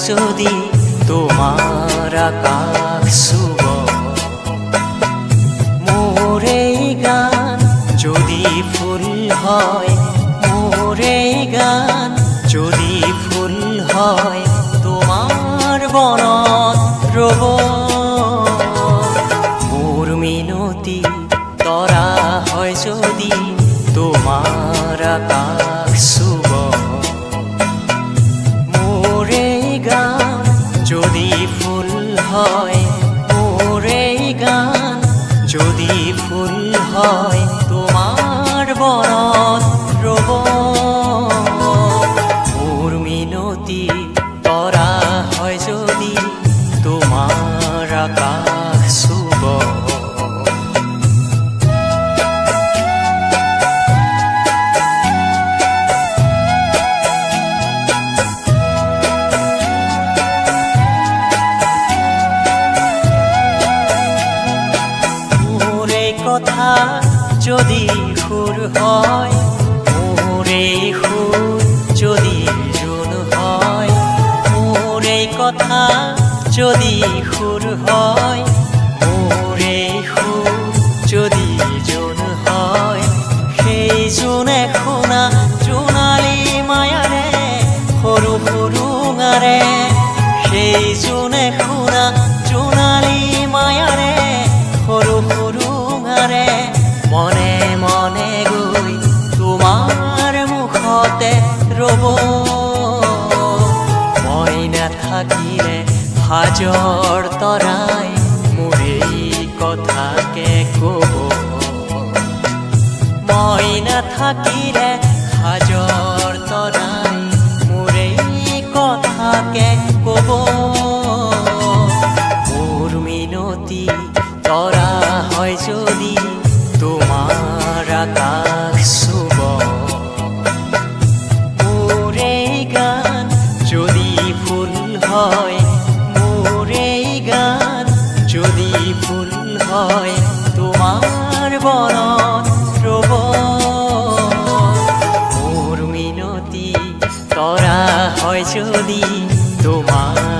যদি তোমার আকাশ শুভ মোর এই গান যদি ফুল হয় মোর এই গান যদি ফুল হয় তোমার বনত রব মোর মিনতি তরা হয় যদি তোমার আকাশ শুভ মোর এই গান যদি ফুল হয় মোর এই গান যদি ফুল হয় তোমার বনত রব মোর মিনতি তরা হয় যদি তোমার আকাশ শুভ কথা যদি সুর হয় মোর এই সুর যদি জোন হয় মোর এই কথা যদি সুর হয় মোর এই সুর যদি জোন হয় সেই জোনে শুনা জোনালী মায়াৰে সৰু সৰু গাৰে সেই জোনে শুনা জোনালী মায়াৰে সৰু সৰু মনে মনে গৈ তোমাৰ মুখতে ৰব মই নাথাকিলে হাজৰ তৰাই মোৰ এই কথাকে ক'ব মই নাথাকিলে হাজৰ তৰাই মোৰ এই কথাকে ক'ব মোৰ মিনতি তৰা হয় যদি তোমার আকাশ শুভ মোর এই গান যদি ফুল হয় মোর এই গান যদি ফুল হয় তোমার বনত রব মোর মিনতি তরা হয় যদি তোমার